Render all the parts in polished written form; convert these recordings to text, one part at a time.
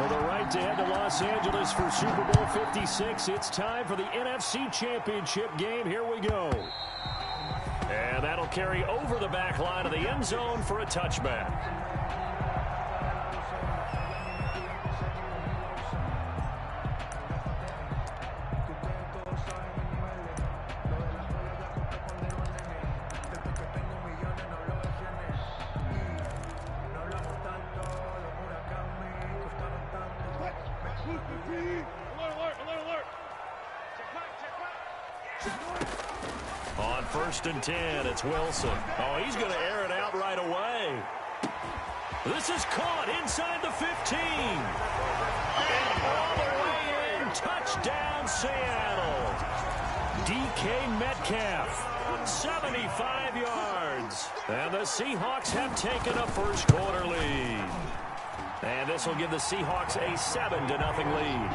For the right to head to Los Angeles for Super Bowl 56, it's time for the NFC Championship game. Here we go. And that'll carry over the back line of the end zone for a touchback. On 1st and 10, it's Wilson. Oh, he's going to air it out right away. This is caught inside the 15. And all the way in. Touchdown, Seattle. DK Metcalf, 75 yards. And the Seahawks have taken a first quarter lead. And this will give the Seahawks a 7-0 lead.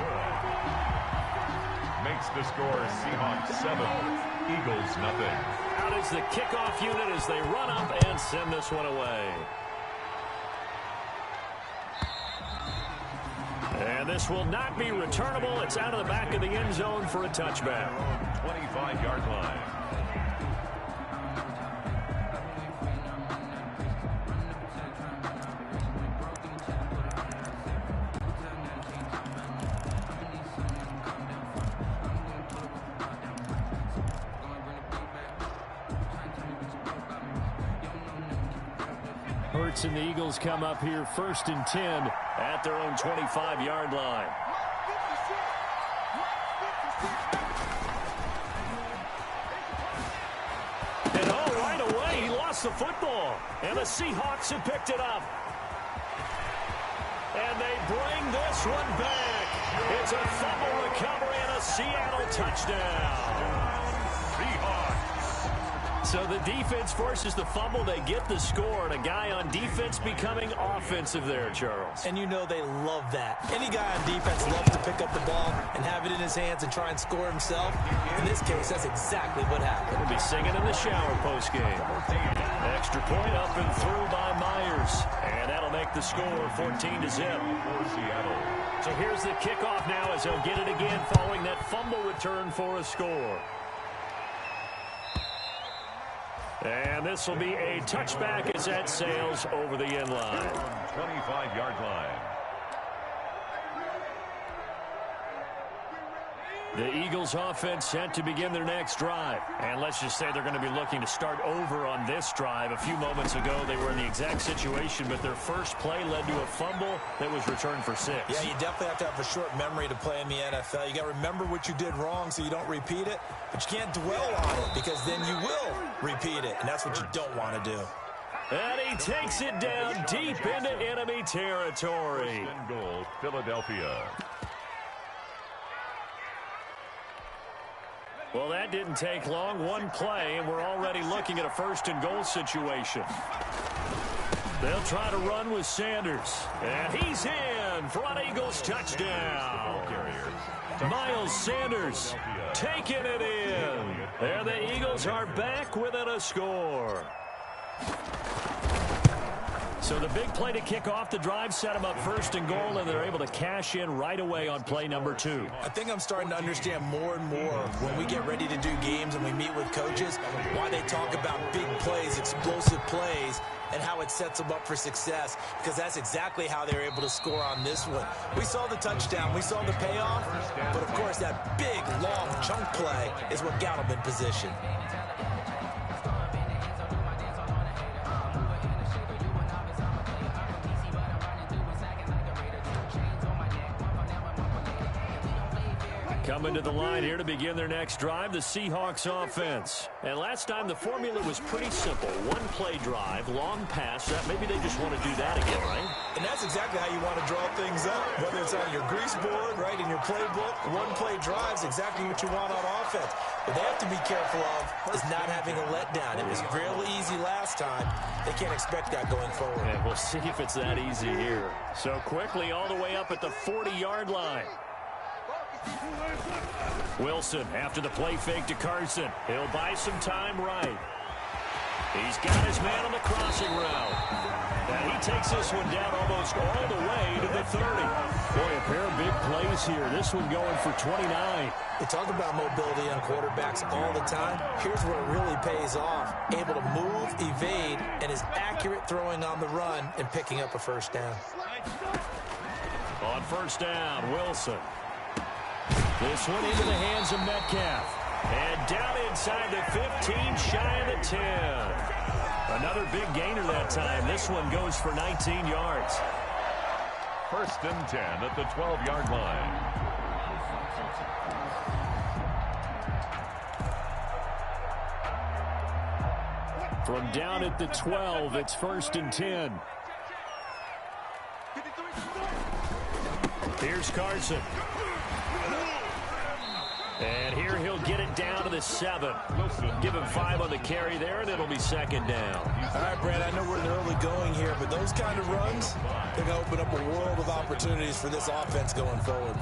Makes the score Seahawks 7, Eagles nothing. Out is the kickoff unit as they run up and send this one away. And this will not be returnable. It's out of the back of the end zone for a touchback. 25-yard line. Hurts and the Eagles come up here 1st and 10 at their own 25-yard line. And right away, he lost the football. And the Seahawks have picked it up. And they bring this one back. It's a fumble recovery and a Seattle touchdown. Seahawks. So the defense forces the fumble. They get the score, and a guy on defense becoming offensive there, Charles. And you know they love that. Any guy on defense loves to pick up the ball and have it in his hands and try and score himself. In this case, that's exactly what happened. We'll be singing in the shower postgame. Extra point up and through by Myers. And that'll make the score 14-0 for Seattle. So here's the kickoff now as they'll get it again following that fumble return for a score. And this will be a touchback as that sails over the end line. 25-yard line. The Eagles offense set to begin their next drive. And let's just say they're going to be looking to start over on this drive. A few moments ago, they were in the exact situation, but their first play led to a fumble that was returned for 6. Yeah, you definitely have to have a short memory to play in the NFL. You got to remember what you did wrong so you don't repeat it, but you can't dwell on it because then you will repeat it, and that's what you don't want to do. And he takes it down deep into enemy territory. First and goal, Philadelphia. Well, that didn't take long. One play, and we're already looking at a 1st and goal situation. They'll try to run with Sanders. And he's in for an Eagles touchdown. Miles Sanders taking it in. And the Eagles are back within a score. So the big play to kick off the drive set them up 1st and goal, and they're able to cash in right away on play number 2. I think I'm starting to understand more and more when we get ready to do games and we meet with coaches why they talk about big plays, explosive plays, and how it sets them up for success, because that's exactly how they were able to score on this one. We saw the touchdown. We saw the payoff, but, of course, that big, long chunk play is what got them in position. Coming to the line here to begin their next drive, the Seahawks offense. And last time the formula was pretty simple. One play drive, long pass. Maybe they just want to do that again, right? And that's exactly how you want to draw things up, whether it's on your grease board, right, in your playbook. One play drive is exactly what you want on offense. What they have to be careful of is not having a letdown. It was real easy last time. They can't expect that going forward. And we'll see if it's that easy here. So quickly all the way up at the 40-yard line. Wilson after the play fake to Carson. He'll buy some time right. He's got his man on the crossing route. And he takes this one down almost all the way to the 30. Boy, a pair of big plays here. This one going for 29. They talk about mobility on quarterbacks all the time. Here's where it really pays off. Able to move, evade, and is accurate throwing on the run and picking up a first down. On first down, Wilson. This one into the hands of Metcalf. And down inside the 15, shy of the 10. Another big gainer that time. This one goes for 19 yards. First and 10 at the 12-yard line. From down at the 12, it's first and 10. Here's Carson. And here he'll get it down to the 7. Give him 5 on the carry there, and it'll be second down. All right, Brad, I know we're in the early going here, but those kind of runs, they're going to open up a world of opportunities for this offense going forward.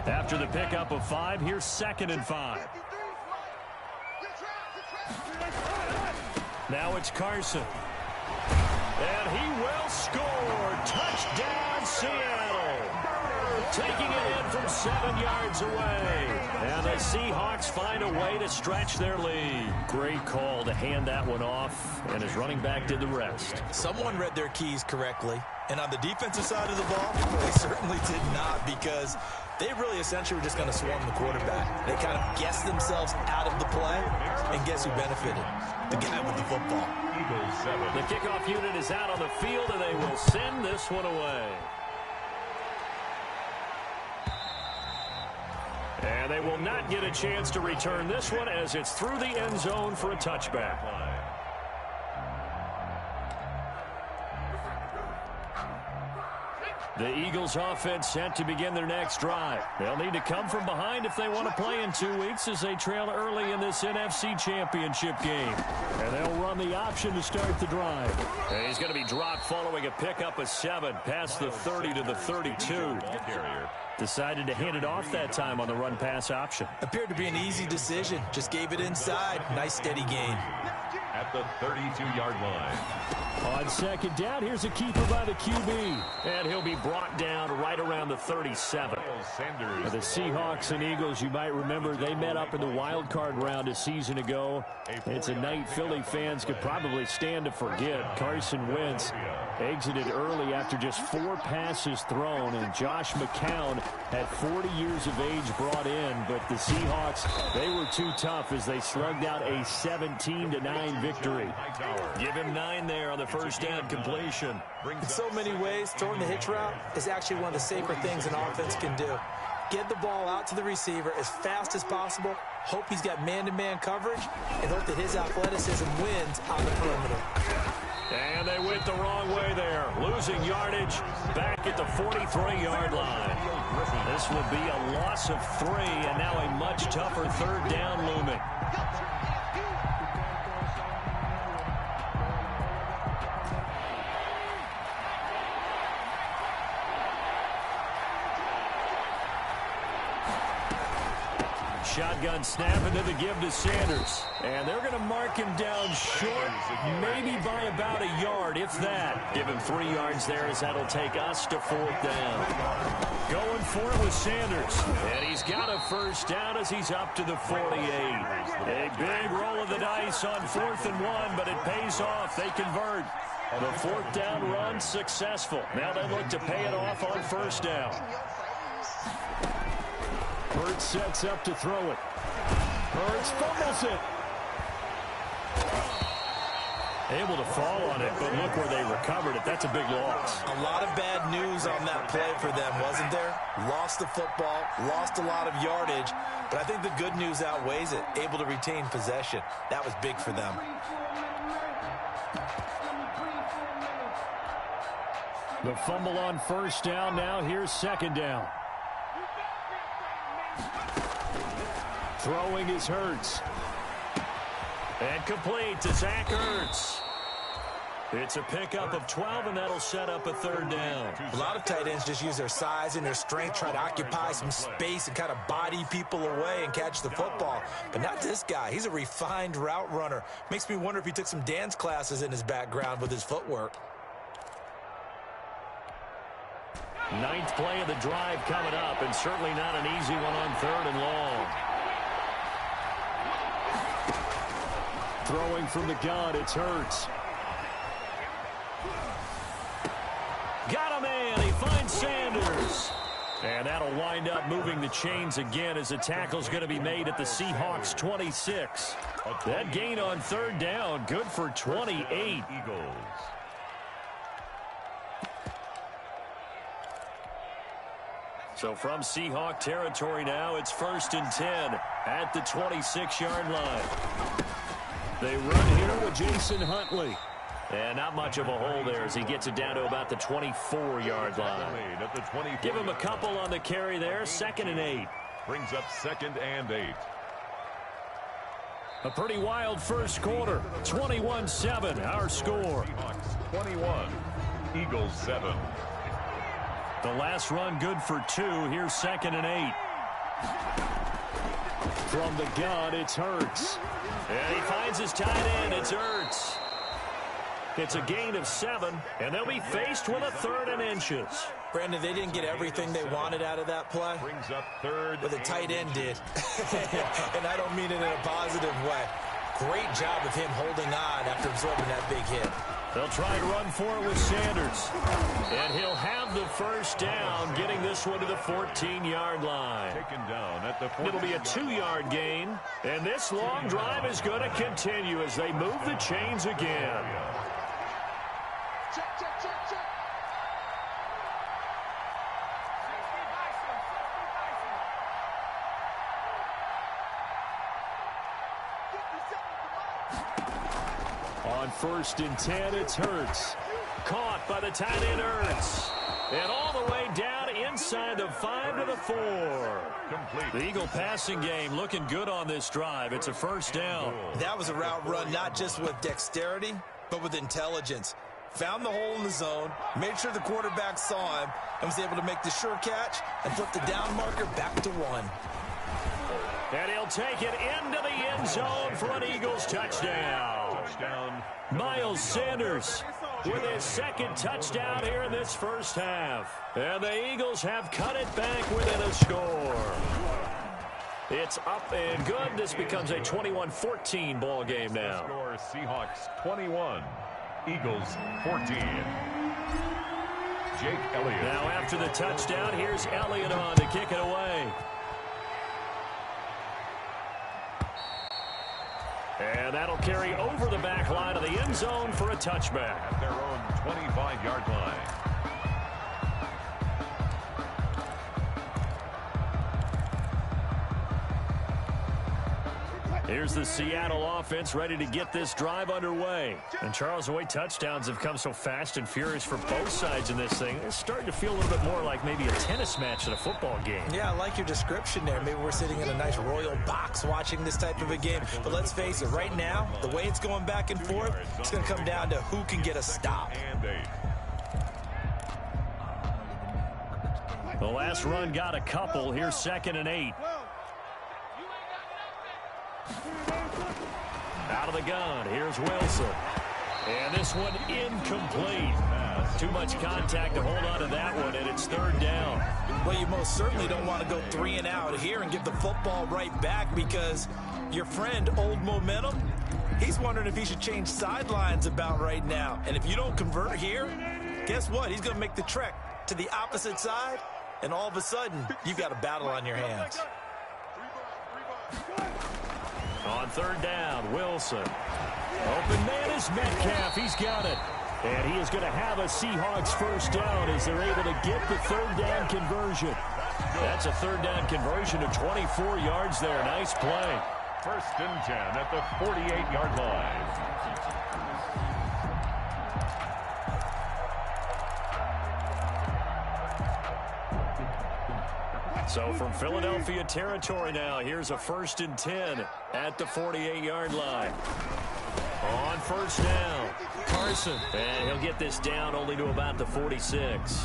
After the pickup of 5, here's second and 5. Now it's Carson. And he will score. Touchdown, Seattle. Taking it in from 7 yards away. And the Seahawks find a way to stretch their lead. Great call to hand that one off, and his running back did the rest. Someone read their keys correctly. And on the defensive side of the ball, they certainly did not, because they really essentially were just going to swarm the quarterback. They kind of guessed themselves out of the play, and guess who benefited? The guy with the football. Eagles 7. The kickoff unit is out on the field, and they will send this one away. And they will not get a chance to return this one, as it's through the end zone for a touchback. The Eagles offense set to begin their next drive. They'll need to come from behind if they want to play in 2 weeks, as they trail early in this NFC Championship game. And they'll run the option to start the drive. And he's going to be dropped following a pickup of 7 past the 30 to the 32. Decided to hand it off that time on the run-pass option. Appeared to be an easy decision. Just gave it inside. Nice steady gain. At the 32-yard line. On second down, here's a keeper by the QB. And he'll be brought down right around the 37. Now, the Seahawks and Eagles, you might remember, they met up in the wild card round a season ago. It's a night Philly fans could probably stand to forget. Carson Wentz exited early after just 4 passes thrown, and Josh McCown had 40 years of age brought in, but the Seahawks, they were too tough as they slugged out a 17-9 victory. Give him 9 there on the first down completion. In so many ways, throwing the hitch route is actually one of the safer things an offense can do. Get the ball out to the receiver as fast as possible, hope he's got man-to-man coverage, and hope that his athleticism wins on the perimeter. And they went the wrong way there, losing yardage back at the 43-yard line. This will be a loss of 3, and now a much tougher third down looming. Shotgun snap into the give to Sanders. And they're going to mark him down short, maybe by about a yard, if that. Give him 3 yards there, as that'll take us to 4th down. Going for it with Sanders. And he's got a first down as he's up to the 48. A big roll of the dice on 4th and 1, but it pays off. They convert. The 4th down run successful. Now they look to pay it off on first down. Hurts sets up to throw it. Hurts fumbles it. Able to fall on it, but look where they recovered it. That's a big loss. A lot of bad news on that play for them, wasn't there? Lost the football, lost a lot of yardage, but I think the good news outweighs it. Able to retain possession. That was big for them. The fumble on first down. Now here's second down. Throwing is Hurts. And complete to Zach Ertz. It's a pickup of 12, and that'll set up a third down. A lot of tight ends just use their size and their strength, try to occupy some space and kind of body people away and catch the football. But not this guy. He's a refined route runner. Makes me wonder if he took some dance classes in his background with his footwork. Ninth play of the drive coming up, and certainly not an easy one on 3rd and long. Throwing from the gun, it's Hurts. Got a man. He finds Sanders. And that'll wind up moving the chains again as the tackle's going to be made at the Seahawks 26. That gain on 3rd down, good for 28. Eagles. So from Seahawk territory now, it's 1st and 10 at the 26-yard line. They run here with Jason Huntley. And not much of a hole there as he gets it down to about the 24-yard line. Give him a couple on the carry there. 2nd and 8. Brings up 2nd and 8. A pretty wild first quarter. 21-7, our score. Seahawks 21. Eagles 7. The last run good for 2. Here's 2nd and 8. From the gun, it's Hurts. And he finds his tight end. It's Hurts. It's a gain of 7, and they'll be faced with a 3rd and inches. Brandon, they didn't get everything they wanted out of that play. Brings up 3rd. But the tight end did. And I don't mean it in a positive way. Great job of him holding on after absorbing that big hit. They'll try to run for it with Sanders. And he'll have the first down, getting this one to the 14-yard line. Taken down at the 14. It'll be a 2-yard gain. And this long drive is going to continue as they move the chains again. On 1st and 10, it's Hurts. Caught by the tight end Hurts. And all the way down inside the 5 to the 4. Complete. The Eagle passing game looking good on this drive. It's a 1st down. That was a route run not just with dexterity, but with intelligence. Found the hole in the zone, made sure the quarterback saw him, and was able to make the sure catch and flip the down marker back to 1. And he'll take it into the end zone for an Eagles touchdown. Touchdown. Miles Sanders with his 2nd touchdown here in this first half. And the Eagles have cut it back within a score. It's up and good. This becomes a 21-14 ball game now. Score Seahawks 21. Eagles 14. Jake Elliott. Now after the touchdown, here's Elliott on to kick it away. And that'll carry over the back line of the end zone for a touchback. At their own 25-yard line. Here's the Seattle offense ready to get this drive underway. And Charles, the way touchdowns have come so fast and furious for both sides in this thing, it's starting to feel a little bit more like maybe a tennis match than a football game. Yeah, I like your description there. Maybe we're sitting in a nice royal box watching this type of a game. But let's face it, right now, the way it's going back and forth, it's going to come down to who can get a stop. The last run got a couple. Here's 2nd and 8. Out of the gun, here's Wilson. And this one incomplete. Too much contact to hold on to that one, and it's 3rd down. Well, you most certainly don't want to go 3 and out here and give the football right back because your friend, Old Momentum, he's wondering if he should change sidelines about right now. And if you don't convert here, guess what? He's going to make the trek to the opposite side, and all of a sudden, you've got a battle on your hands. On 3rd down, Wilson. Open man is Metcalf. He's got it. And he is going to have a Seahawks first down as they're able to get the 3rd down conversion. That's a 3rd down conversion of 24 yards there. Nice play. 1st and 10 at the 48-yard line. So from Philadelphia territory now, here's a 1st and 10 at the 48-yard line. On 1st down, Carson. And he'll get this down only to about the 46.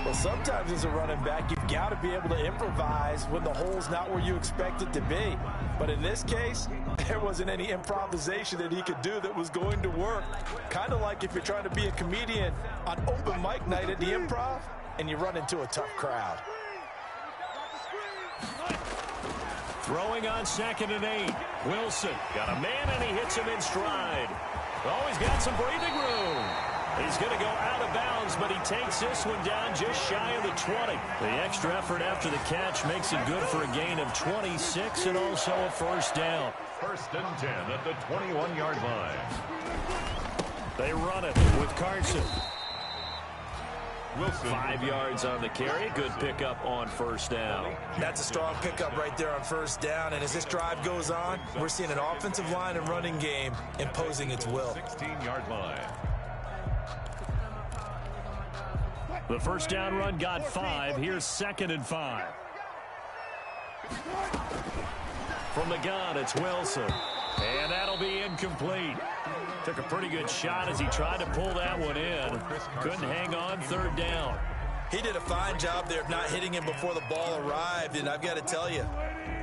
Well, sometimes as a running back, you've got to be able to improvise when the hole's not where you expect it to be. But in this case, there wasn't any improvisation that he could do that was going to work. Kind of like if you're trying to be a comedian on open mic night at the Improv and you run into a tough crowd. Throwing on 2nd and 8. Wilson got a man, and he hits him in stride. Oh, he's got some breathing room. He's going to go out of bounds, but he takes this one down just shy of the 20. The extra effort after the catch makes it good for a gain of 26 and also a first down. 1st and 10 at the 21-yard line. They run it with Carson. Wilson. 5 yards on the carry. Good pickup on first down. That's a strong pickup right there on first down. And as this drive goes on, we're seeing an offensive line and running game imposing its will. 16-yard line. The first down run got 5. Here's 2nd and 5. From the gun, it's Wilson. And that'll be incomplete. Took a pretty good shot as he tried to pull that one in. Couldn't hang on 3rd down. He did a fine job there of not hitting him before the ball arrived. And I've got to tell you,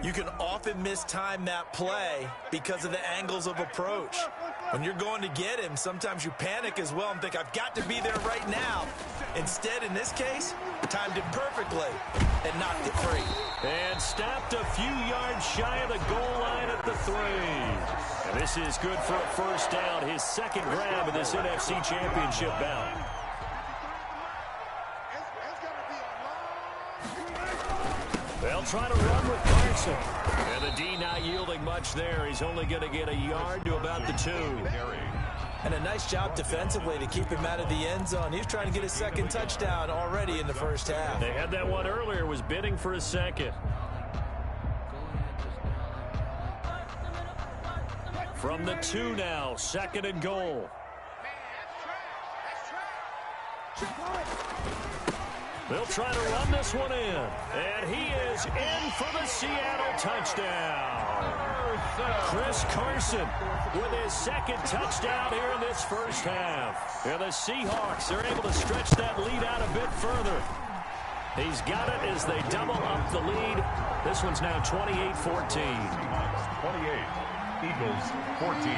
you can often mistime that play because of the angles of approach. When you're going to get him, sometimes you panic as well and think, I've got to be there right now. Instead, in this case, timed it perfectly and knocked it free. And stopped a few yards shy of the goal line at the 3. And this is good for a first down, his 2nd grab of this NFC Championship bout. They'll try to run with Carson. And the D not yielding much there. He's only going to get a yard to about the 2. And a nice job defensively to keep him out of the end zone. He was trying to get his 2nd touchdown already in the first half. They had that one earlier, was bidding for a 2nd. From the 2 now, 2nd and goal. They'll try to run this one in. And he is in for the Seattle touchdown. Chris Carson with his 2nd touchdown here in this first half. And the Seahawks are able to stretch that lead out a bit further. He's got it as they double up the lead. This one's now 28-14. 28. Eagles 14.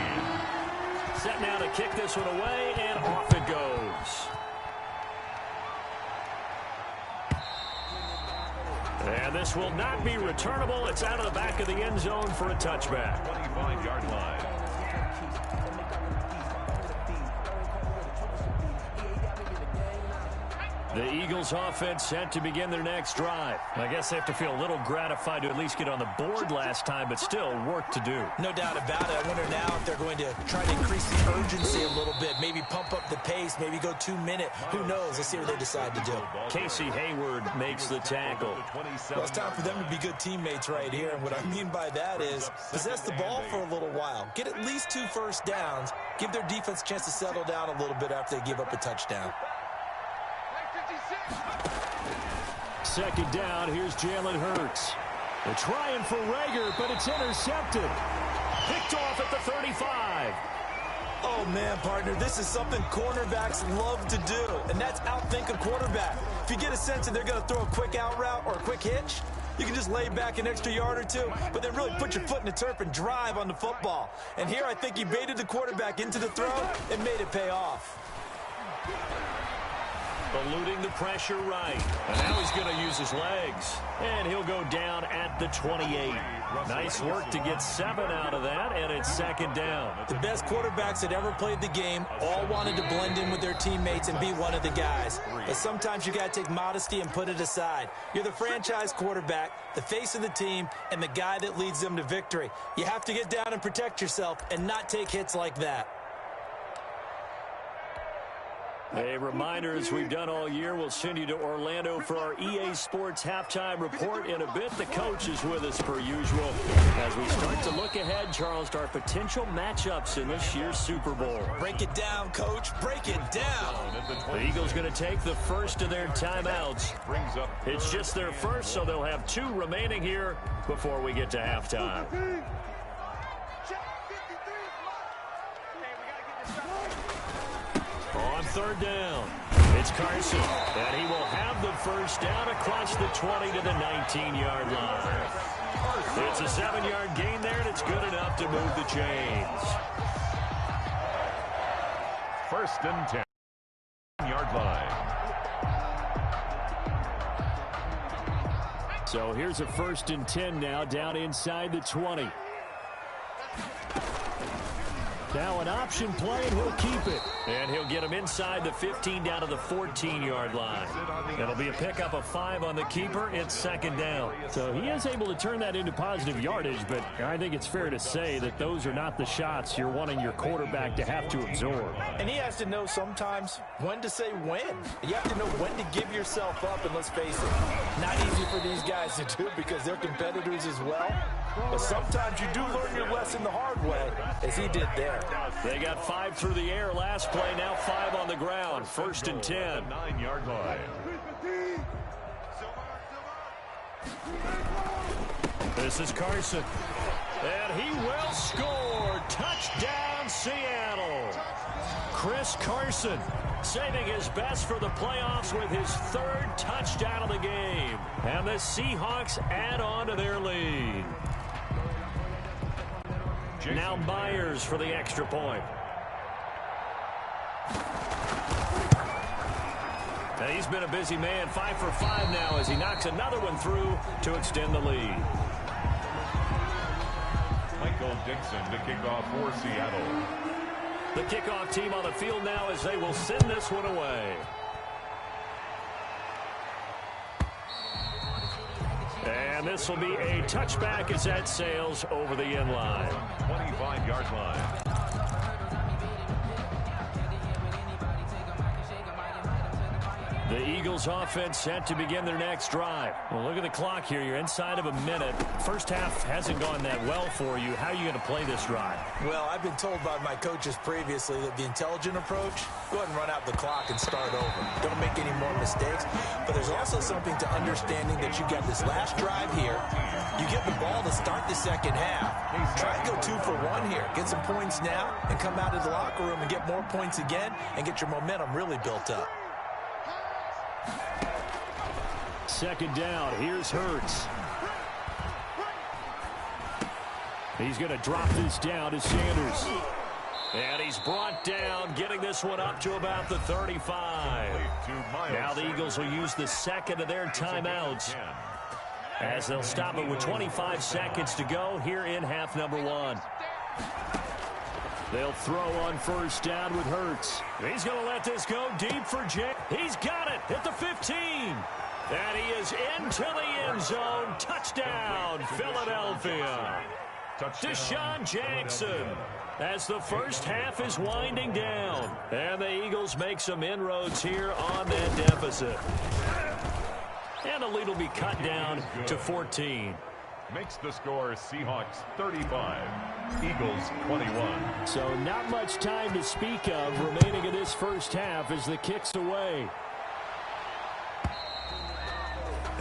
Set now to kick this one away, and off it goes. And this will not be returnable. It's out of the back of the end zone for a touchback. 25-yard line. The Eagles offense set to begin their next drive. I guess they have to feel a little gratified to at least get on the board last time, but still work to do. No doubt about it. I wonder now if they're going to try to increase the urgency a little bit, maybe pump up the pace, maybe go 2-minute. Who knows? Let's see what they decide to do. Casey Hayward makes the tackle. Well, it's time for them to be good teammates right here, and what I mean by that is possess the ball for a little while, get at least 2 first downs, give their defense a chance to settle down a little bit after they give up a touchdown. 2nd down, here's Jalen Hurts. They're trying for Rager, but it's intercepted. Picked off at the 35. Oh, man, partner, this is something cornerbacks love to do, and that's outthink a quarterback. If you get a sense that they're going to throw a quick out route or a quick hitch, you can just lay back an extra yard or 2, but then really put your foot in the turf and drive on the football. And here I think he baited the quarterback into the throw and made it pay off. Eluding the pressure right. And now he's going to use his legs. And he'll go down at the 28. Nice work to get 7 out of that, and it's 2nd down. The best quarterbacks that ever played the game all wanted to blend in with their teammates and be one of the guys. But sometimes you got to take modesty and put it aside. You're the franchise quarterback, the face of the team, and the guy that leads them to victory. You have to get down and protect yourself and not take hits like that. A reminder, as we've done all year, we'll send you to Orlando for our EA Sports halftime report in a bit. The coach is with us per usual as we start to look ahead, Charles, to our potential matchups in this year's Super Bowl. Break it down, Coach. Break it down. The Eagles going to take the first of their timeouts. It's just their first, so they'll have 2 remaining here before we get to halftime. On third down, it's Carson, and he will have the first down across the 20 to the 19-yard line. It's a 7-yard gain there, and it's good enough to move the chains. First and 10. Yard line. So here's a first and 10 now, down inside the 20. Now an option play, and he'll keep it. And he'll get him inside the 15 down to the 14-yard line. It'll be a pickup of 5 on the keeper. It's second down. So he is able to turn that into positive yardage, but I think it's fair to say that those are not the shots you're wanting your quarterback to have to absorb. And he has to know sometimes when to say when. You have to know when to give yourself up, and let's face it, not easy for these guys to do because they're competitors as well. But sometimes you do learn your lesson the hard way, as he did there. They got 5 through the air last play, now 5 on the ground. First and 10. 9-yard line. This is Carson. And he will score. Touchdown, Seattle. Chris Carson saving his best for the playoffs with his 3rd touchdown of the game. And the Seahawks add on to their lead. Now Myers for the extra point. And he's been a busy man, 5 for 5 now as he knocks another one through to extend the lead. Michael Dixon to kick off for Seattle. The kickoff team on the field now as they will send this one away. And this will be a touchback as that sails over the end line. 25-yard line. The Eagles offense set to begin their next drive. Well, look at the clock here. You're inside of a minute. First half hasn't gone that well for you. How are you going to play this drive? Well, I've been told by my coaches previously that the intelligent approach, go ahead and run out the clock and start over. Don't make any more mistakes. But there's also something to understanding that you got this last drive here. You get the ball to start the second half. Try and go 2 for 1 here. Get some points now and come out of the locker room and get more points again and get your momentum really built up. Second down. Here's Hurts. He's going to drop this down to Sanders. And he's brought down, getting this one up to about the 35. Now the Eagles will use the second of their timeouts as they'll stop it with 25 seconds to go here in half number 1. They'll throw on first down with Hurts. He's going to let this go deep for Jay. He's got it at the 15. And he is into the end zone. Touchdown, Philadelphia. Deshaun Jackson as the first half is winding down. And the Eagles make some inroads here on that deficit. And the lead will be cut down to 14. Makes the score Seahawks 35, Eagles 21. So not much time to speak of remaining in this first half as the kick's away.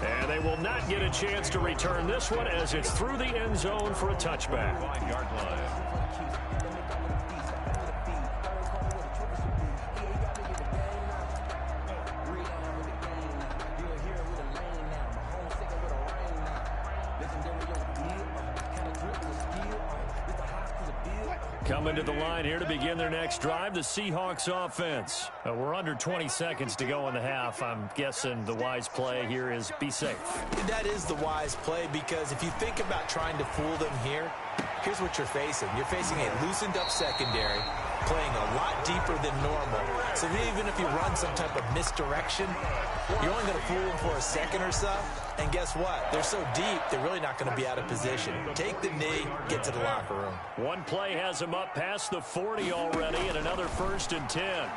And they will not get a chance to return this one as it's through the end zone for a touchback. 5-yard line. Coming to the line here to begin their next drive, the Seahawks offense. We're under 20 seconds to go in the half. I'm guessing the wise play here is be safe. That is the wise play because if you think about trying to fool them here, here's what you're facing. You're facing a loosened up secondary, playing a lot deeper than normal. So even if you run some type of misdirection, you're only going to fool them for a second or so. And guess what? They're so deep, they're really not going to be out of position. Take the knee, get to the locker room. One play has them up past the 40 already, and another first and 10.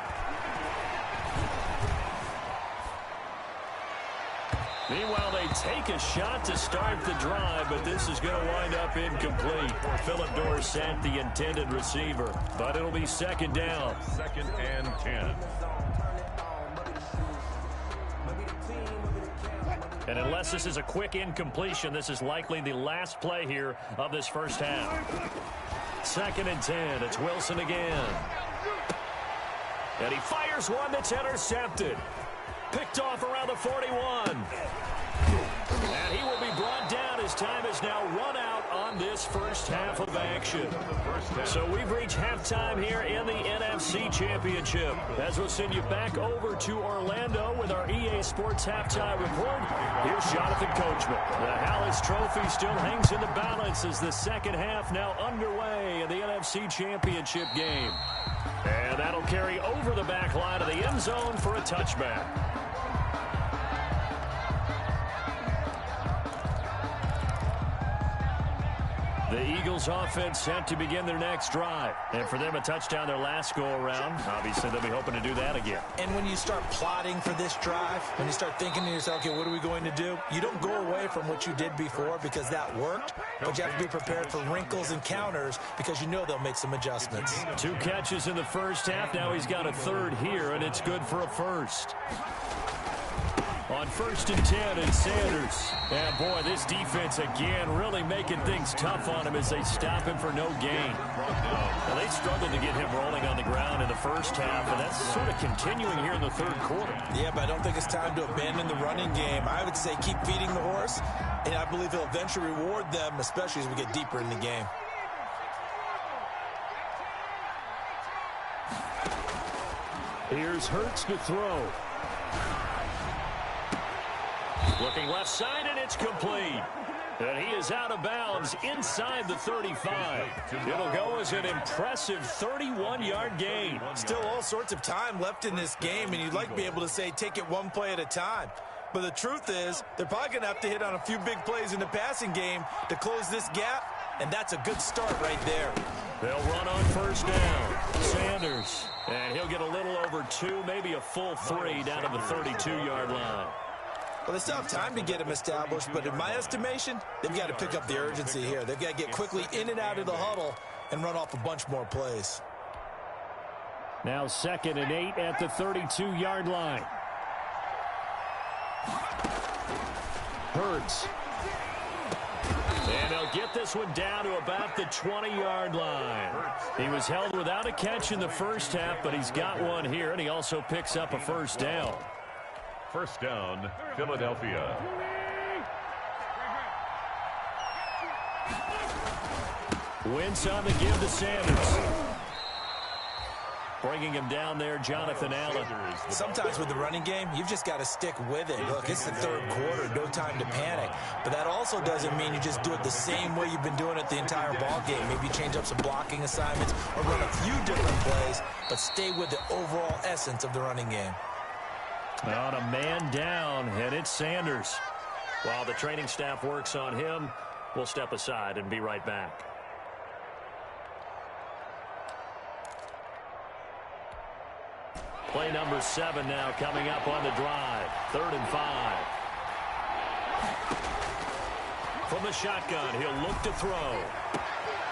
Meanwhile, they take a shot to start the drive, but this is going to wind up incomplete. Philip Dorsett, the intended receiver, but it'll be second down. Second and 10. And unless this is a quick incompletion, this is likely the last play here of this first half. Second and 10. It's Wilson again. And he fires one that's intercepted. Picked off around the 41. And he will be brought down as time is now run out on this first half of action. So we've reached halftime here in the NFC Championship. As we'll send you back over to Orlando with our EA Sports Halftime Report, here's Jonathan Coachman. The Hallis Trophy still hangs in the balance as the second half now underway in the NFC Championship game. And that'll carry over the back line of the end zone for a touchback. The Eagles offense set to begin their next drive. And for them, a touchdown their last go-around. Obviously, they'll be hoping to do that again. And when you start plotting for this drive, when you start thinking to yourself, okay, what are we going to do? You don't go away from what you did before because that worked, but you have to be prepared for wrinkles and counters because you know they'll make some adjustments. 2 catches in the first half. Now he's got a third here, and it's good for a first. On 1st and 10, and Sanders. And boy, this defense again really making things tough on him as they stop him for no gain. Now, they struggled to get him rolling on the ground in the first half, and that's sort of continuing here in the third quarter. Yeah, but I don't think it's time to abandon the running game. I would say keep feeding the horse, and I believe he'll eventually reward them, especially as we get deeper in the game. Here's Hurts to throw. Looking left side, and it's complete. And he is out of bounds inside the 35. It'll go as an impressive 31-yard gain. Still all sorts of time left in this game, and you'd like to be able to say take it one play at a time. But the truth is, they're probably going to have to hit on a few big plays in the passing game to close this gap, and that's a good start right there. They'll run on 1st down. Sanders. And he'll get a little over 2, maybe a full 3 down to the 32-yard line. Well, they still have time to get him established, but in my estimation, they've got to pick up the urgency here. They've got to get quickly in and out of the huddle and run off a bunch more plays. Now 2nd and 8 at the 32-yard line. Hurts. And they'll get this one down to about the 20-yard line. He was held without a catch in the first half, but he's got one here, and he also picks up a 1st down. 1st down, Philadelphia. Wentz on the give to Sanders. Bringing him down there, Jonathan Allen. Sometimes with the running game, you've just got to stick with it. Look, it's the third quarter, no time to panic. But that also doesn't mean you just do it the same way you've been doing it the entire ball game. Maybe change up some blocking assignments or run a few different plays, but stay with the overall essence of the running game. On a man down, and it's Sanders. While the training staff works on him, we'll step aside and be right back. Play number 7 now coming up on the drive. 3rd and 5. From the shotgun, he'll look to throw.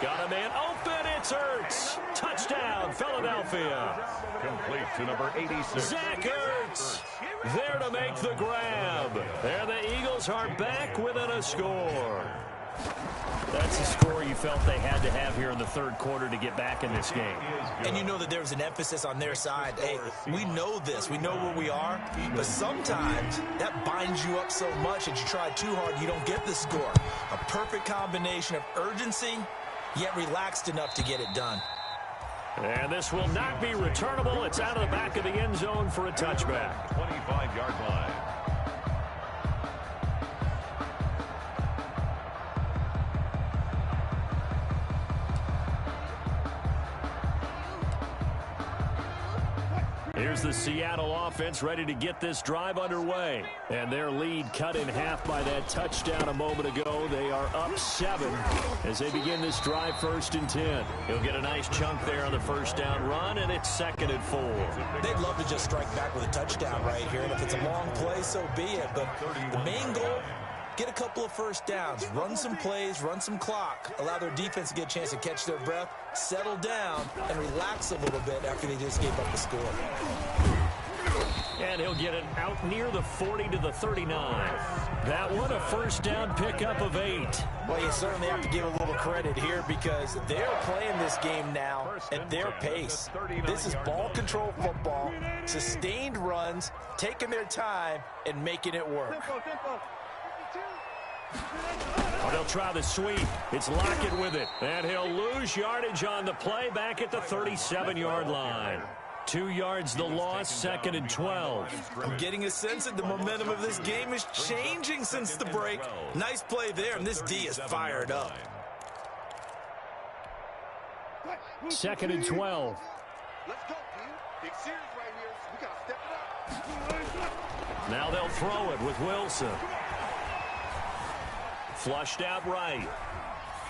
Got a man open, it's Hurts. Touchdown, Philadelphia. Complete to number 86. Zach Ertz there to make the grab. And the Eagles are back within a score. That's the score you felt they had to have here in the third quarter to get back in this game. And you know that there was an emphasis on their side. Hey, we know this. We know where we are. But sometimes that binds you up so much that you try too hard, you don't get the score. A perfect combination of urgency, yet relaxed enough to get it done. And this will not be returnable. It's out of the back of the end zone for a touchback. 25-yard line. Here's the Seattle offense ready to get this drive underway. And their lead cut in half by that touchdown a moment ago. They are up 7 as they begin this drive 1st and 10. He'll get a nice chunk there on the 1st down run, and it's 2nd and 4. They'd love to just strike back with a touchdown right here. And if it's a long play, so be it. But the main goal, get a couple of 1st downs, run some plays, run some clock, allow their defense to get a chance to catch their breath, settle down, and relax a little bit after they just gave up the score. And he'll get it out near the 40 to the 39. That one, a first down pickup of 8. Well, you certainly have to give a little credit here because they're playing this game now at their pace. This is ball control football, sustained runs, taking their time, and making it work. Oh, they'll try the sweep. It's Lockett with it. And he'll lose yardage on the play back at the 37-yard line. 2 yards the loss, 2nd and 12. I'm getting a sense that the momentum of this game is changing since the break. Nice play there, and this D is fired up. 2nd and 12. Let's go, team. Big series right here. We got to step it up. Now they'll throw it with Wilson. Flushed out right.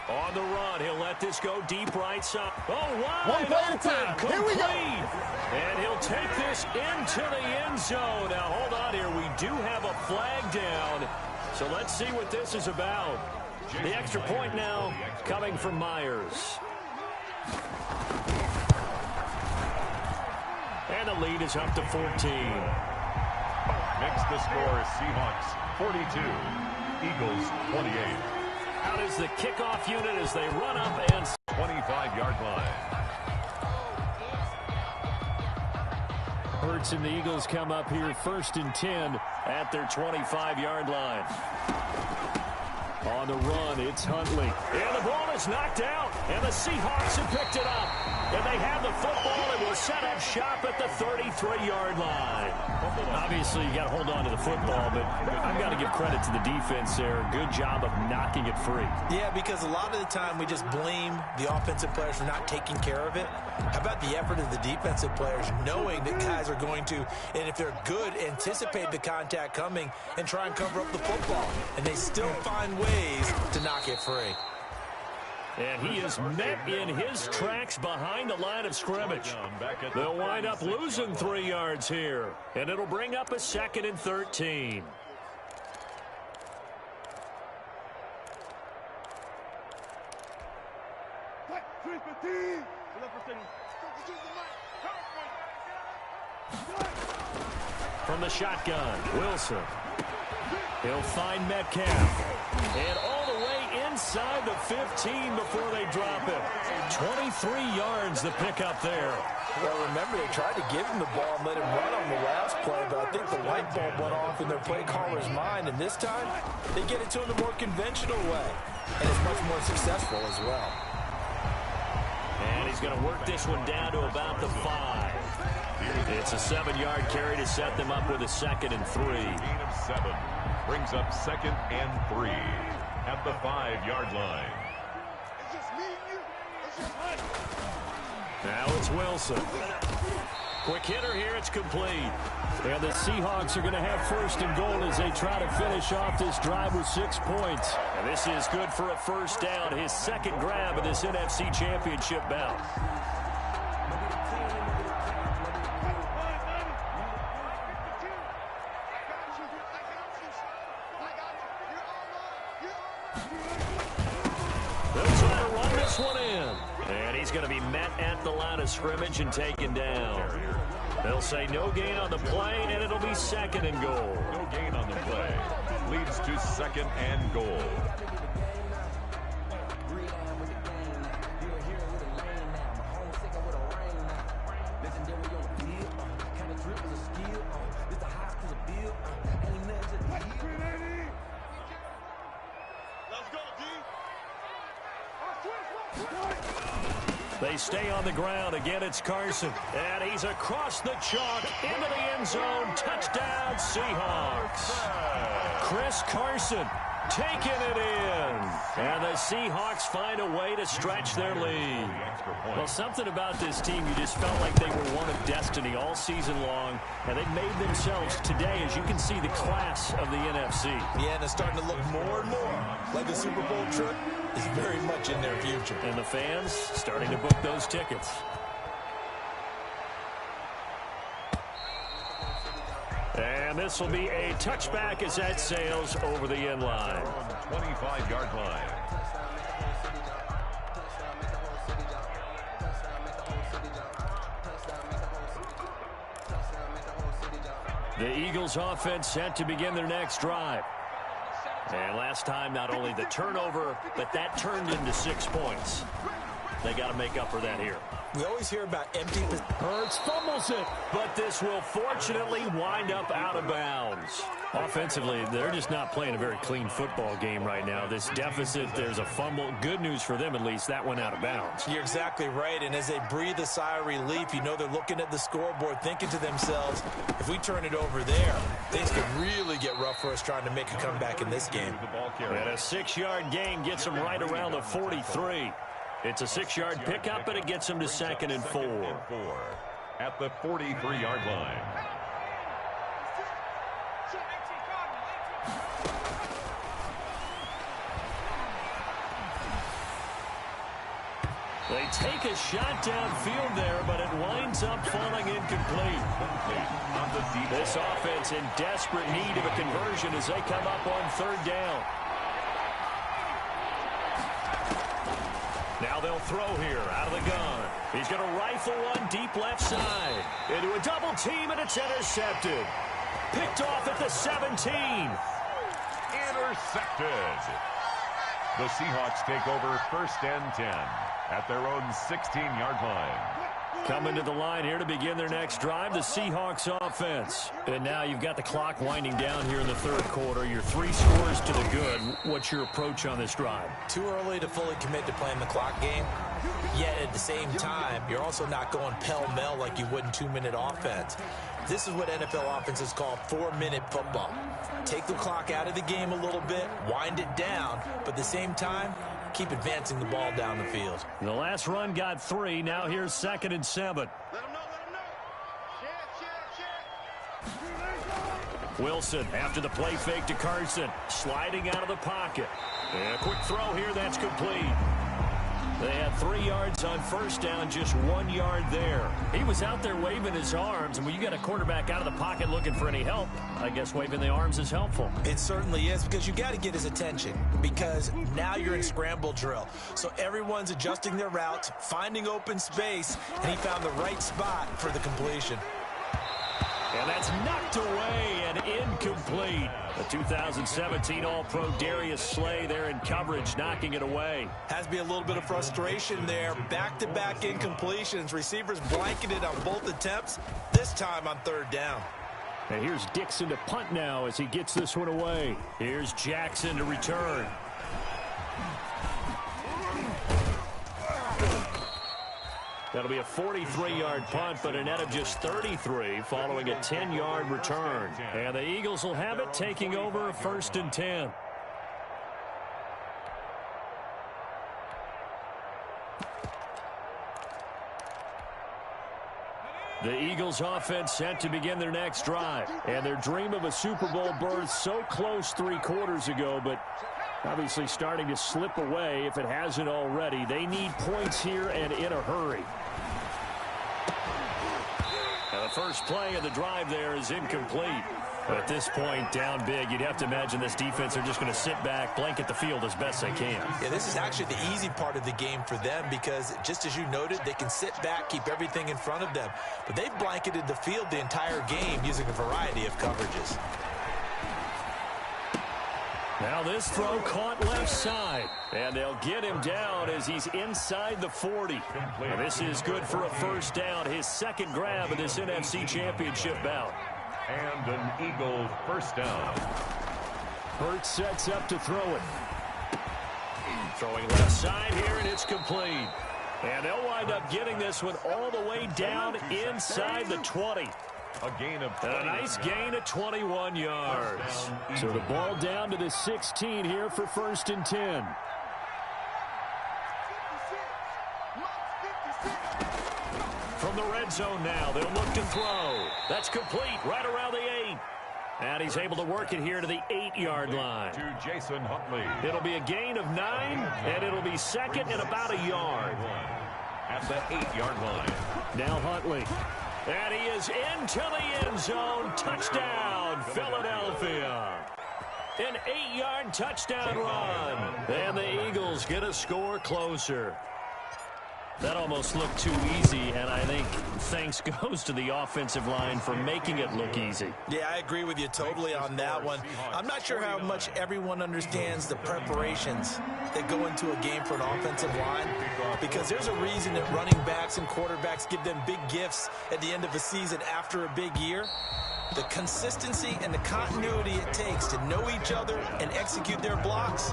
On the run, he'll let this go deep right side. Oh, wide one play at a time. Complete. Here we go. And he'll take this into the end zone. Now, hold on here. We do have a flag down. So let's see what this is about. The extra point now coming from Myers. And the lead is up to 14. Makes the score Seahawks 42, Eagles 28. Out is the kickoff unit as they run up and 25-yard line. Hurts and the Eagles come up here 1st and 10 at their 25-yard line. On the run, it's Huntley. And the ball is knocked out, and the Seahawks have picked it up. And they have the football and will set up shop at the 33-yard line. Obviously, you got to hold on to the football, but I've got to give credit to the defense there. Good job of knocking it free. Yeah, because a lot of the time we just blame the offensive players for not taking care of it. How about the effort of the defensive players knowing that guys are going to, and if they're good, anticipate the contact coming and try and cover up the football. And they still find ways to knock it free. And he is met in his tracks behind the line of scrimmage. They'll wind up losing 3 yards here. And it'll bring up a 2nd and 13. From the shotgun, Wilson. He'll find Metcalf. And all the way inside the 15 before they drop it. 23 yards the pickup there. Well, remember, they tried to give him the ball and let him run on the last play, but I think the light bulb went off in their play caller's mind, and this time they get it to him the more conventional way, and it's much more successful as well. And he's going to work this one down to about the 5. It's a 7-yard carry to set them up with a 2nd and 3. Gain of 7 brings up 2nd and 3 at the 5-yard line. It's just me and you. It's just us. Now it's Wilson. Quick hitter here, it's complete. And the Seahawks are going to have 1st and goal as they try to finish off this drive with 6 points. And this is good for a 1st down, his 2nd grab of this NFC Championship bout. They'll try to run this one in. And he's going to be met at the line of scrimmage and taken down. They'll say no gain on the play, and it'll be 2nd and goal. No gain on the play. Leads to 2nd and goal. They stay on the ground. Again, it's Carson. And he's across the chalk into the end zone. Touchdown, Seahawks. Chris Carson taking it in. And the Seahawks find a way to stretch their lead. Well, something about this team, you just felt like they were one of destiny all season long. And they made themselves today, as you can see, the class of the NFC. Yeah, and it's starting to look more and more like the Super Bowl trip is very much in their future. And the fans starting to book those tickets. And this will be a touchback as that sails over the end line. 25-yard line. The Eagles offense set to begin their next drive. And last time, not only the turnover, but that turned into 6 points. They got to make up for that here. We always hear about empty possessions. Hurts fumbles it, but this will fortunately wind up out of bounds. Offensively, they're just not playing a very clean football game right now. This deficit, there's a fumble. Good news for them, at least. That went out of bounds. You're exactly right, and as they breathe a sigh of relief, you know they're looking at the scoreboard, thinking to themselves, if we turn it over there, things could really get rough for us trying to make a comeback in this game. And a 6-yard gain gets them right around the 43. It's a 6-yard pickup, and it gets them to 2nd and 4. At the 43-yard line. They take a shot downfield there, but it winds up falling incomplete. This offense in desperate need of a conversion as they come up on 3rd down. Now they'll throw here out of the gun. He's going to rifle one deep left side. Into a double team, and it's intercepted. Picked off at the 17. Intercepted. The Seahawks take over 1st and 10 at their own 16-yard line. Coming to the line here to begin their next drive, the Seahawks offense. And now you've got the clock winding down here in the 3rd quarter. You're 3 scores to the good. What's your approach on this drive? Too early to fully commit to playing the clock game. Yet at the same time, you're also not going pell-mell like you would in 2-minute offense. This is what NFL offenses call 4-minute football. Take the clock out of the game a little bit, wind it down, but at the same time, keep advancing the ball down the field. The last run got 3. Now here's 2nd and 7. Let him know, let him know. Check. Wilson after the play fake to Carson. Sliding out of the pocket. And a quick throw here, that's complete. They had 3 yards on 1st down, just 1 yard there. He was out there waving his arms, and when you got a quarterback out of the pocket looking for any help, I guess waving the arms is helpful. It certainly is, because you got to get his attention, because now you're in scramble drill. So everyone's adjusting their routes, finding open space, and he found the right spot for the completion. And that's knocked away and incomplete. The 2017 All-Pro Darius Slay there in coverage, knocking it away. Has to be a little bit of frustration there. Back-to-back incompletions. Receivers blanketed on both attempts, this time on 3rd down. And here's Dixon to punt now as he gets this one away. Here's Jackson to return. That'll be a 43-yard punt, but a net of just 33 following a 10-yard return. And the Eagles will have it, taking over 1st and 10. The Eagles offense set to begin their next drive. And their dream of a Super Bowl berth so close 3 quarters ago, but obviously starting to slip away if it hasn't already. They need points here and in a hurry. Now the first play of the drive there is incomplete. But at this point, down big, you'd have to imagine this defense are just going to sit back, blanket the field as best they can. Yeah, this is actually the easy part of the game for them because, just as you noted, they can sit back, keep everything in front of them. But they've blanketed the field the entire game using a variety of coverages. Now this throw caught left side. And they'll get him down as he's inside the 40. And this is good for a 1st down, his 2nd grab of this NFC Championship bout. And an Eagle 1st down. Hurts sets up to throw it. Throwing left side here, and it's complete. And they'll wind up getting this one all the way down inside the 20. A gain of a nice gain of 21 yards. So the ball down to the 16 here for 1st and 10. From the red zone now, they'll look to throw. That's complete right around the 8. And he's able to work it here to the 8-yard line. To Jason Huntley. It'll be a gain of 9, and it'll be 2nd and about a yard. At the 8-yard line. Now Huntley. And he is into the end zone. Touchdown, Philadelphia. An 8-yard touchdown run. And the Eagles get a score closer. That almost looked too easy, and I think thanks goes to the offensive line for making it look easy. Yeah, I agree with you totally on that one. I'm not sure how much everyone understands the preparations that go into a game for an offensive line, because there's a reason that running backs and quarterbacks give them big gifts at the end of a season after a big year. The consistency and the continuity it takes to know each other and execute their blocks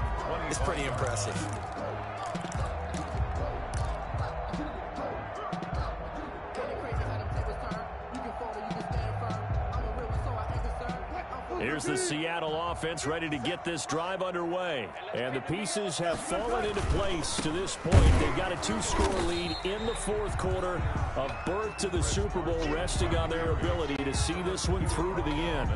is pretty impressive. Here's the Seattle offense ready to get this drive underway. And the pieces have fallen into place to this point. They've got a 2-score lead in the fourth quarter. A berth to the Super Bowl resting on their ability to see this one through to the end.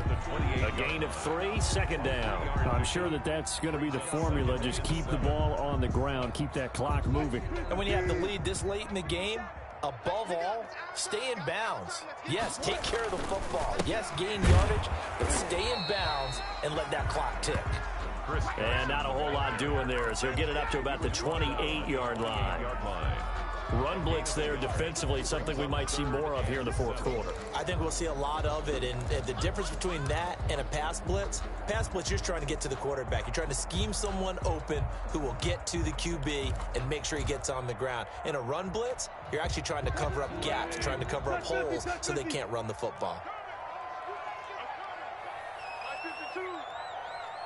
A gain of 3, second down. I'm sure that's going to be the formula. Just keep the ball on the ground. Keep that clock moving. And when you have the lead this late in the game, above all, stay in bounds. Yes, take care of the football. Yes, gain yardage, but stay in bounds and let that clock tick. And not a whole lot doing there as he'll get it up to about the 28-yard line. Run blitz there defensively, something we might see more of here in the fourth quarter. I think we'll see a lot of it, and the difference between that and a pass blitz, you're just trying to get to the quarterback. You're trying to scheme someone open who will get to the QB and make sure he gets on the ground. In a run blitz, you're actually trying to cover up gaps, trying to cover up holes so they can't run the football.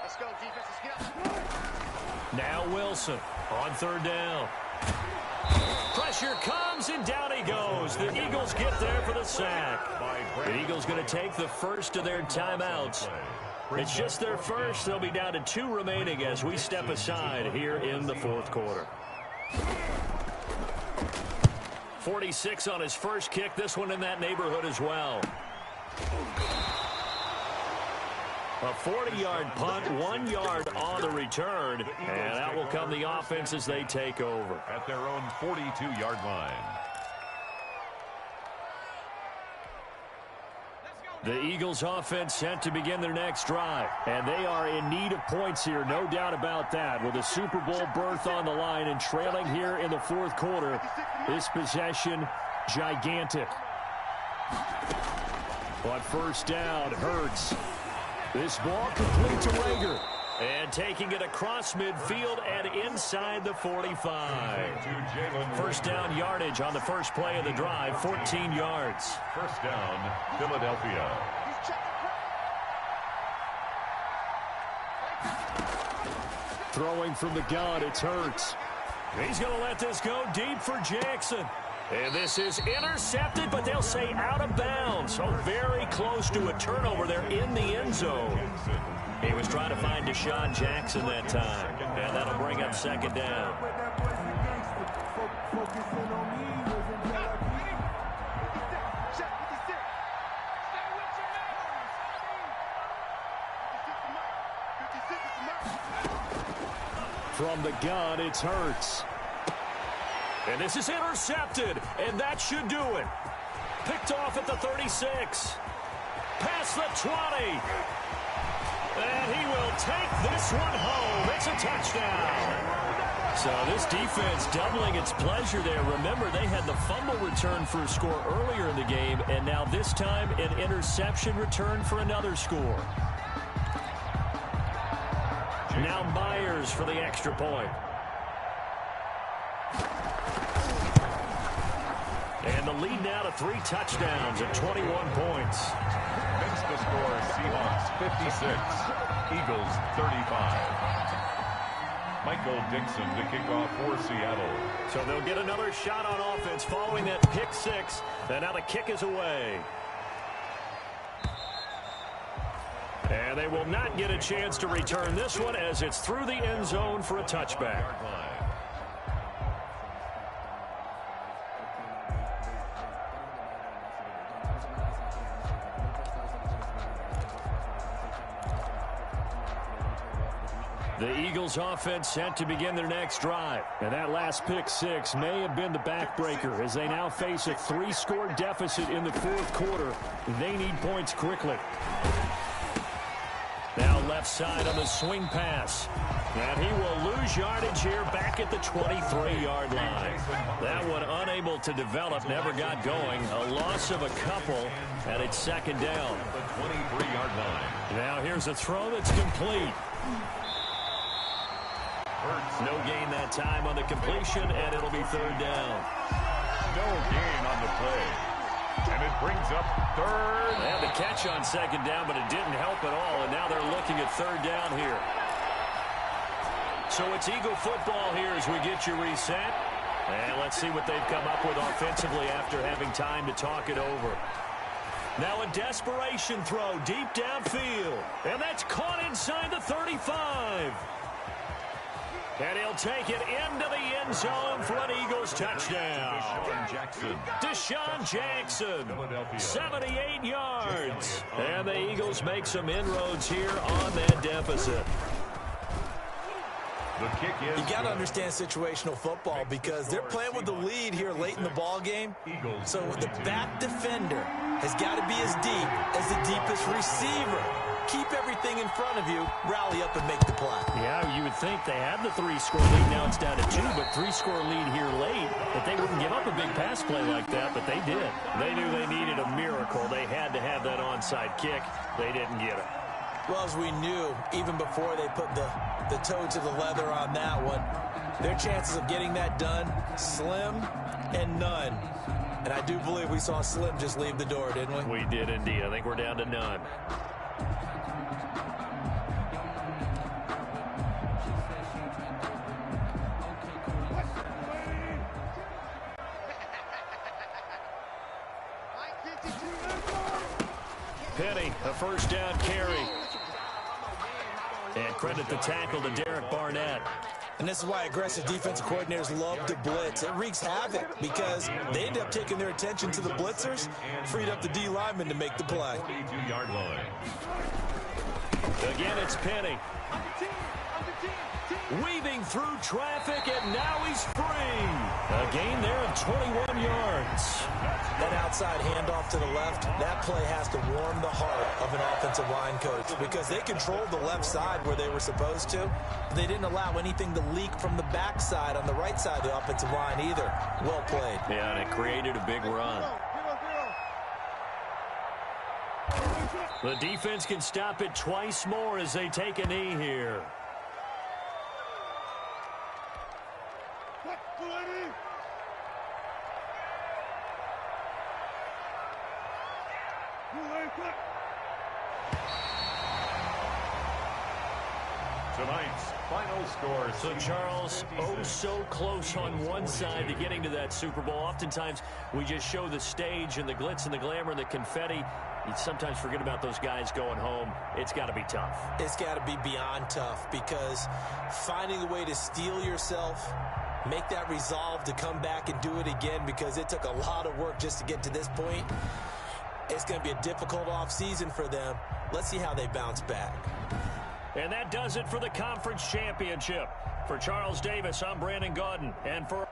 Let's go, defense. Let's get. Now Wilson on third down. Pressure comes, and down he goes. The Eagles get there for the sack. The Eagles going to take the first of their timeouts. It's just their first. They'll be down to 2 remaining as we step aside here in the fourth quarter. 46 on his first kick. This one in that neighborhood as well. A 40-yard punt, 1 yard on the return, and out will come the offense as they take over. At their own 42-yard line. The Eagles offense set to begin their next drive, and they are in need of points here, no doubt about that. With a Super Bowl berth on the line and trailing here in the fourth quarter, this possession gigantic. But first down, Hurts. This ball complete to Rager. And taking it across midfield and inside the 45. First down yardage on the first play of the drive, 14 yards. First down, Philadelphia. Throwing from the gun, it's Hurts. He's going to let this go deep for Jackson. And this is intercepted, but they'll say out of bounds. So very close to a turnover there in the end zone. He was trying to find Deshaun Jackson that time. And that'll bring up second down. From the gun, it's Hurts. And this is intercepted, and that should do it. Picked off at the 36. Past the 20. And he will take this one home. It's a touchdown. So this defense doubling its pleasure there. Remember, they had the fumble return for a score earlier in the game, and now this time an interception return for another score. Now Myers for the extra point. And the lead now to 3 touchdowns at 21 points. Makes the score Seahawks 56, Eagles 35. Michael Dixon to kick off for Seattle. So they'll get another shot on offense following that pick 6. And now the kick is away. And they will not get a chance to return this one as it's through the end zone for a touchback. The Eagles offense set to begin their next drive. And that last pick 6 may have been the backbreaker as they now face a 3-score deficit in the fourth quarter. They need points quickly. Now left side on the swing pass. And he will lose yardage here back at the 23-yard line. That one unable to develop, never got going. A loss of a couple, and it's second down. The 23-yard line. Now here's a throw that's complete. No gain that time on the completion, and it'll be third down. No gain on the play. And it brings up third. They had the catch on second down, but it didn't help at all, and now they're looking at third down here. So it's Eagle football here as we get you reset. And let's see what they've come up with offensively after having time to talk it over. Now a desperation throw deep downfield. And that's caught inside the 35. And he'll take it into the end zone for an Eagles touchdown. Deshaun Jackson, 78 yards. And the Eagles make some inroads here on that deficit. You got to understand situational football because they're playing with the lead here late in the ball game. So the back defender has got to be as deep as the deepest receiver. Keep everything in front of you, rally up and make the play. Yeah, you would think they had the 3-score lead. Now it's down to 2, but 3-score lead here late. That they wouldn't give up a big pass play like that, but they did. They knew they needed a miracle. They had to have that onside kick. They didn't get it. Well, as we knew, even before they put the toe to the leather on that one, their chances of getting that done, slim and none. And I do believe we saw Slim just leave the door, didn't we? We did indeed. I think we're down to none. Penny, a first down carry. And credit the tackle to Derek Barnett. And this is why aggressive defensive coordinators love to blitz. It wreaks havoc because they end up taking their attention to the blitzers, freed up the D lineman to make the play. 42-yard line. Again, it's Penny. Weaving through traffic, and now he's free. A gain there of 21 yards. That outside handoff to the left, that play has to warm the heart of an offensive line coach because they controlled the left side where they were supposed to. They didn't allow anything to leak from the backside on the right side of the offensive line either. Well played. Yeah, and it created a big run. The defense can stop it twice more as they take a knee here. Tonight's final score. So, Charles, oh so close on one side to getting to that Super Bowl. Oftentimes, we just show the stage and the glitz and the glamour and the confetti. You sometimes forget about those guys going home. It's got to be tough. It's got to be beyond tough because finding a way to steel yourself, make that resolve to come back and do it again because it took a lot of work just to get to this point. It's going to be a difficult offseason for them. Let's see how they bounce back. And that does it for the conference championship. For Charles Davis, I'm Brandon Gaudin. And for